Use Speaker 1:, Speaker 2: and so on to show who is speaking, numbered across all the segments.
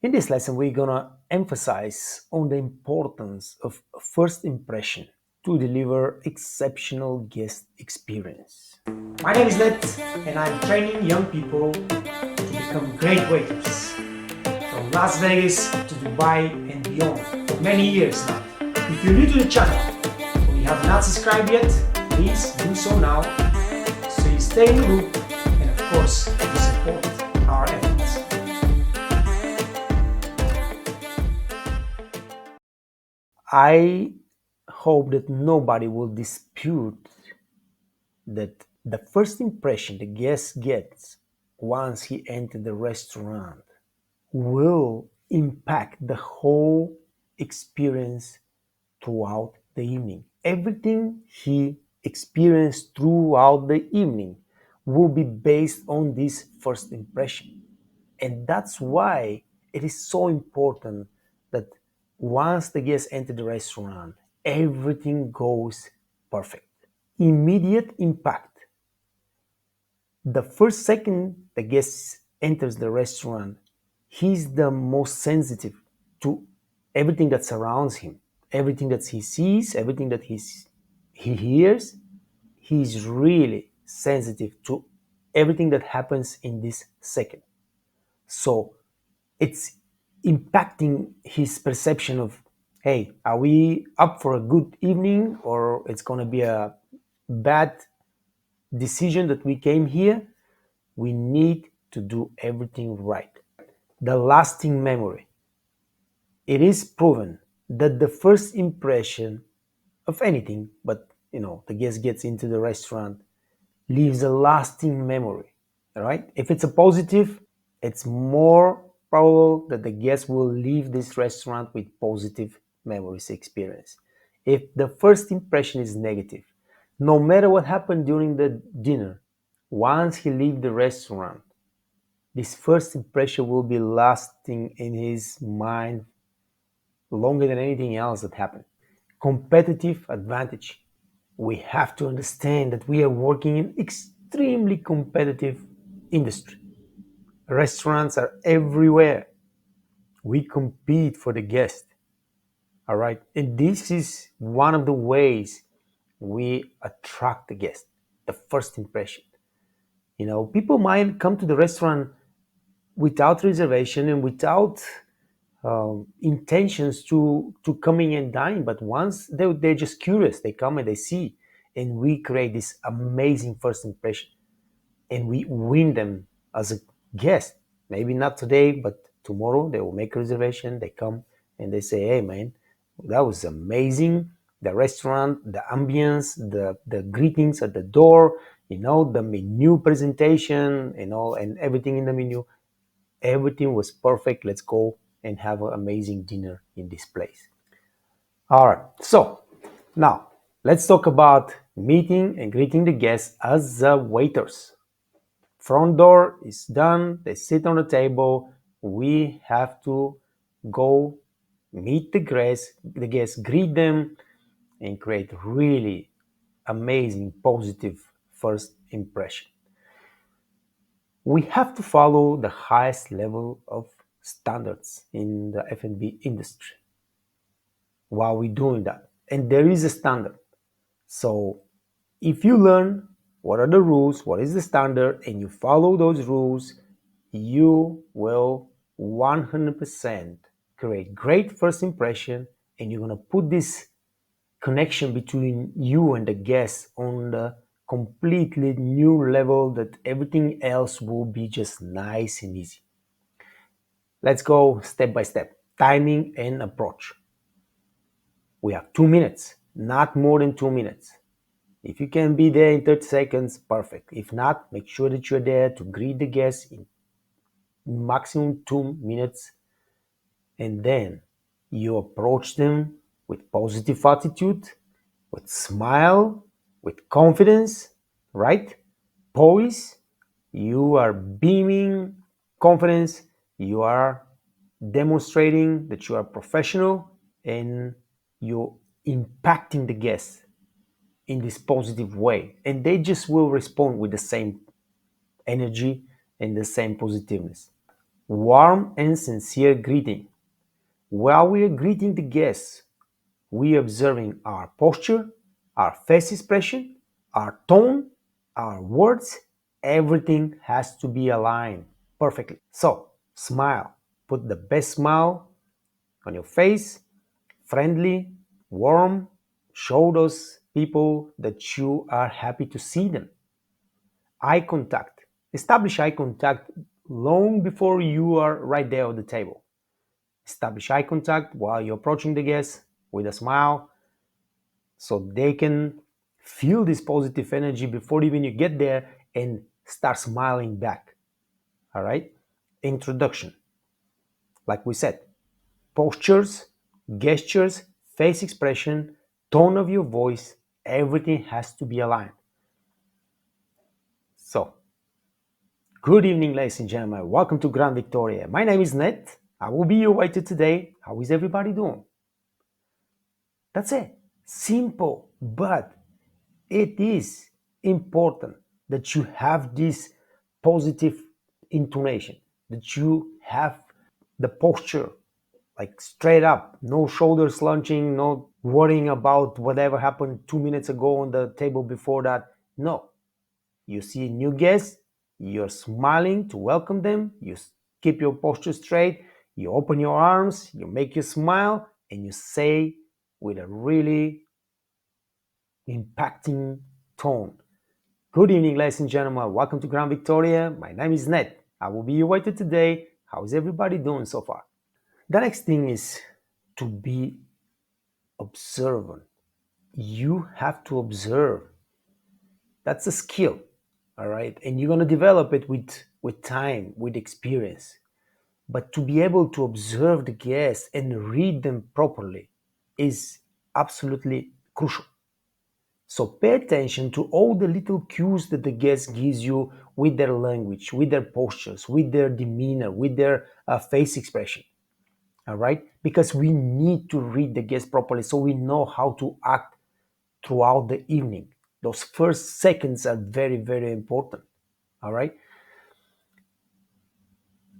Speaker 1: In this lesson, we're gonna emphasize on the importance of first impression to deliver exceptional guest experience. My name is Let, and I'm training young people to become great waiters from Las Vegas to Dubai and beyond for many years now. If you're new to the channel or you have not subscribed yet, please do so now so you stay in the loop and of course you support our efforts. I hope that nobody will dispute that the first impression the guest gets once he enters the restaurant will impact the whole experience throughout the evening. Everything he experienced throughout the evening will be based on this first impression. And that's why it is so important that once the guests enter the restaurant, everything goes perfect. Immediate impact. The first second the guest enters the restaurant, he's the most sensitive to everything that surrounds him, everything that he sees, everything that he hears. He's really sensitive to everything that happens in this second. So it's impacting his perception of, hey, are we up for a good evening or it's going to be a bad decision that we came here? We need to do everything right. The lasting memory. It is proven that the first impression of anything, but the guest gets into the restaurant, leaves a lasting memory. All right? If it's a positive, it's more probable that the guest will leave this restaurant with positive memories experience. If the first impression is negative, no matter what happened during the dinner, once he leaves the restaurant, this first impression will be lasting in his mind longer than anything else that happened. Competitive advantage. We have to understand that we are working in extremely competitive industry. Restaurants are everywhere. We compete for the guest. All right. And this is one of the ways we attract the guest, the first impression. People might come to the restaurant without reservation and without intentions to coming and dine, but once they're just curious, they come and they see, and we create this amazing first impression, and we win them as a guest. Maybe not today, but tomorrow they will make a reservation. They come and they say, "Hey, man, that was amazing. The restaurant, the ambience, the greetings at the door, the menu presentation, and everything in the menu. Everything was perfect. Let's go and have an amazing dinner in this place." All right. So now let's talk about meeting and greeting the guests as waiters. Front door is done. They sit on the table. We have to go meet the guests, greet them, and create really amazing, positive first impression. We have to follow the highest level of standards in the F&B industry while we're doing that. And there is a standard. So if you learn what are the rules, what is the standard, and you follow those rules, you will 100% create great first impression, and you're going to put this connection between you and the guest on the completely new level that everything else will be just nice and easy. Let's go step by step. Timing and approach. We have 2 minutes, not more than 2 minutes. If you can be there in 30 seconds, perfect. If not, make sure that you're there to greet the guests in maximum 2 minutes, and then you approach them with positive attitude, with smile, with confidence, right? Poise. You are beaming confidence. You are demonstrating that you are professional and you're impacting the guests in this positive way. And they just will respond with the same energy and the same positiveness. Warm and sincere greeting. While we are greeting the guests, we are observing our posture, our face expression, our tone, our words. Everything has to be aligned perfectly. So, smile. Put the best smile on your face, friendly, warm. Show those people that you are happy to see them. Eye contact. Establish eye contact long before you are right there at the table. Establish eye contact while you're approaching the guest with a smile so they can feel this positive energy before even you get there and start smiling back. All right? Introduction. Like we said, postures, gestures, face expression, tone of your voice, everything has to be aligned. So, good evening, ladies and gentlemen. Welcome to Grand Victoria. My name is Ned. I will be your waiter today. How is everybody doing? That's it. Simple, but it is important that you have this positive intonation, that you have the posture like straight up, no shoulders slouching, no worrying about whatever happened 2 minutes ago on the table before that. No, you see a new guest, you're smiling to welcome them, you keep your posture straight, you open your arms, you make you smile, and you say with a really impacting tone, good evening, ladies and gentlemen. Welcome to Grand Victoria. My name is Ned. I will be your waiter today. How is everybody doing so far? The next thing is to be observant. You have to observe. That's a skill, all right? And you're going to develop it with time, with experience. But to be able to observe the guests and read them properly is absolutely crucial. So pay attention to all the little cues that the guest gives you with their language, with their postures, with their demeanor, with their face expression. All right? Because we need to read the guest properly so we know how to act throughout the evening. Those first seconds are very, very important. All right?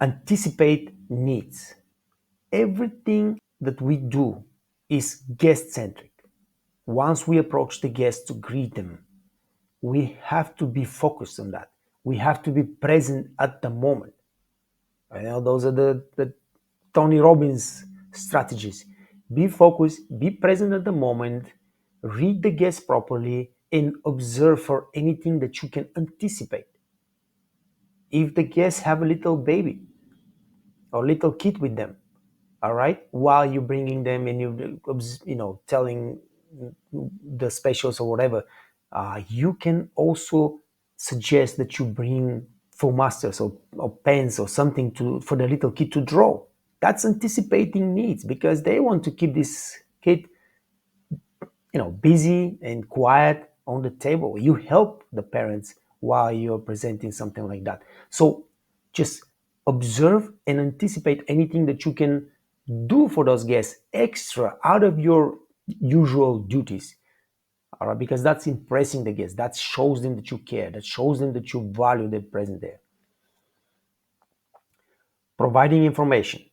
Speaker 1: Anticipate needs. Everything that we do is guest centric. Once we approach the guests to greet them, we have to be focused on that. We have to be present at the moment. I know those are the Tony Robbins strategies. Be focused, be present at the moment, read the guest properly, and observe for anything that you can anticipate. If the guests have a little baby or little kid with them, all right, while you're bringing them and you telling the specials or whatever, you can also suggest that you bring flomasters or pens or something to for the little kid to draw. That's anticipating needs because they want to keep this kid busy and quiet on the table. You help the parents while you're presenting something like that. So just observe and anticipate anything that you can do for those guests extra out of your usual duties. All right, because that's impressing the guests. That shows them that you care. That shows them that you value their presence there. Providing information.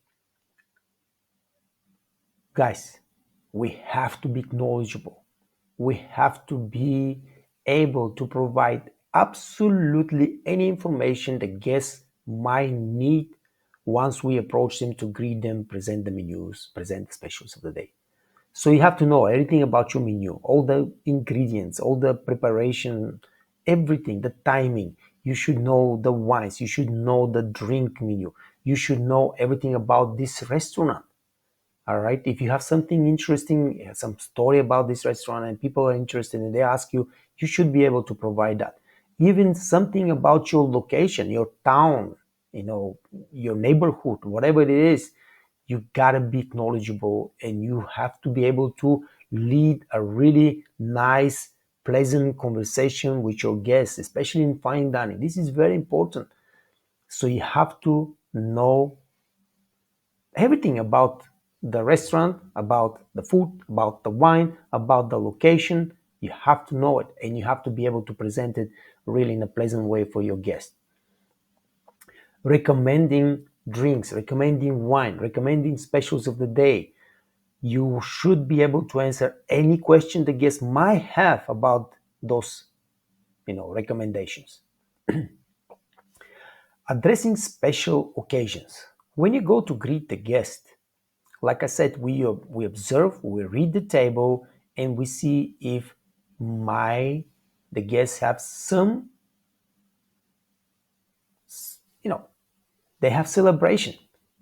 Speaker 1: Guys, we have to be knowledgeable. We have to be able to provide absolutely any information the guests might need once we approach them to greet them, present the menus, present the specials of the day. So you have to know everything about your menu, all the ingredients, all the preparation, everything, the timing. You should know the wines, you should know the drink menu, you should know everything about this restaurant. All right. If you have something interesting, some story about this restaurant and people are interested and they ask you, you should be able to provide that. Even something about your location, your town, your neighborhood, whatever it is, you gotta be knowledgeable and you have to be able to lead a really nice, pleasant conversation with your guests, especially in fine dining. This is very important. So you have to know everything about the restaurant, about the food, about the wine, about the location. You have to know it and you have to be able to present it really in a pleasant way for your guest. Recommending drinks, recommending wine, recommending specials of the day. You should be able to answer any question the guest might have about those, recommendations. Addressing special occasions. When you go to greet the guest, like I said, we observe, we read the table, and we see if the guests have some, you know, they have celebration.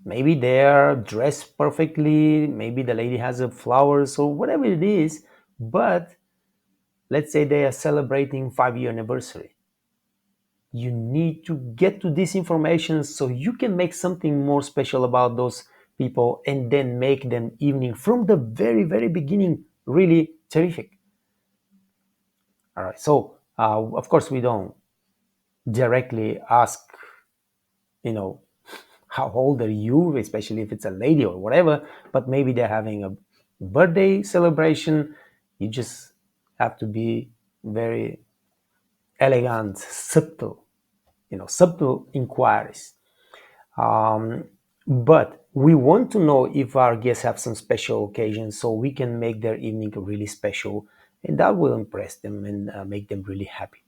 Speaker 1: Maybe they are dressed perfectly. Maybe the lady has a flowers or whatever it is. But let's say they are celebrating 5-year anniversary. You need to get to this information so you can make something more special about those people and then make them evening from the very, very beginning really terrific. All right. So, of course, we don't directly ask, you know, how old are you, especially if it's a lady or whatever, but maybe they're having a birthday celebration. You just have to be very elegant, subtle inquiries. Um, but we want to know if our guests have some special occasions so we can make their evening really special, and that will impress them and make them really happy.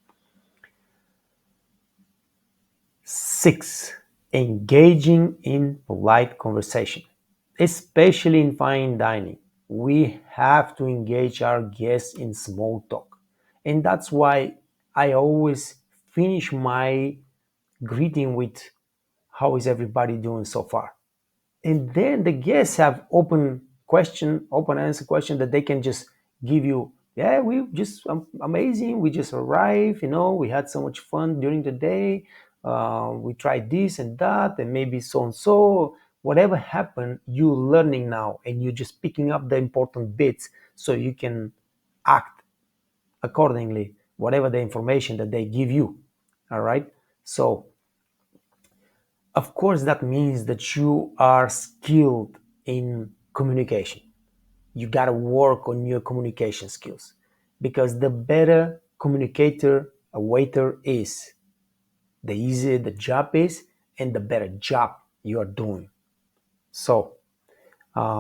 Speaker 1: 6, engaging in polite conversation, especially in fine dining. We have to engage our guests in small talk. And that's why I always finish my greeting with, how is everybody doing so far? And then the guests have open answer question that they can just give you. Yeah, we just amazing, we just arrived, we had so much fun during the day, we tried this and that and maybe so and so. Whatever happened, you learning now and you're just picking up the important bits so you can act accordingly, whatever the information that they give you. All right. So of course, that means that you are skilled in communication. You got to work on your communication skills, because the better communicator a waiter is, the easier the job is, and the better job you are doing. So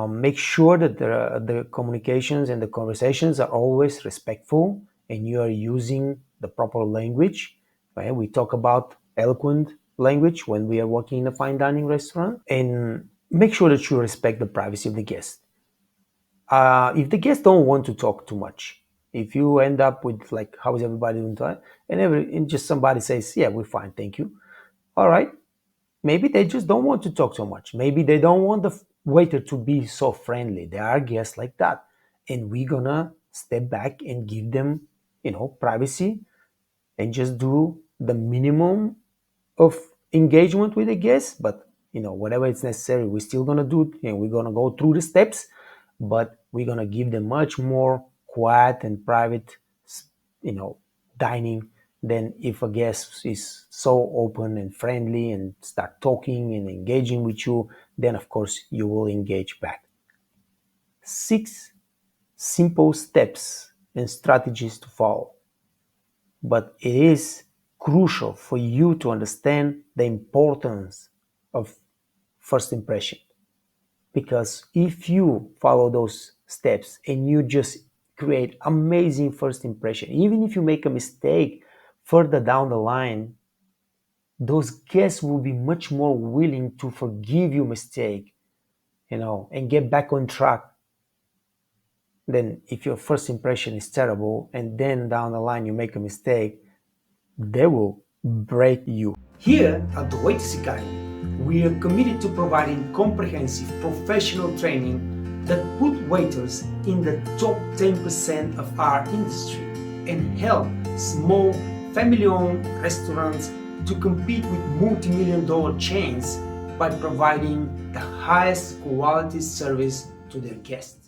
Speaker 1: make sure that the communications and the conversations are always respectful and you are using the proper language. Right? We talk about eloquent language when we are working in a fine dining restaurant, and make sure that you respect the privacy of the guest. If the guests don't want to talk too much, if you end up with like, how is everybody doing tonight? And just somebody says, yeah, we're fine, thank you. All right, maybe they just don't want to talk so much. Maybe they don't want the waiter to be so friendly. There are guests like that. And we're gonna step back and give them, privacy, and just do the minimum of engagement with the guests. But, whatever is necessary, we're still gonna do it. We're gonna go through the steps, but we're gonna give them much more quiet and private, you know, dining than if a guest is so open and friendly and start talking and engaging with you. Then of course you will engage back. 6 simple steps and strategies to follow, but it is crucial for you to understand the importance of first impression. Because if you follow those steps and you just create amazing first impression, even if you make a mistake further down the line, those guests will be much more willing to forgive your mistake, and get back on track, than if your first impression is terrible and then down the line you make a mistake. They will break you. Here at the Waiters Academy, we are committed to providing comprehensive professional training that put waiters in the top 10% of our industry and help small family-owned restaurants to compete with multi-million-dollar chains by providing the highest quality service to their guests.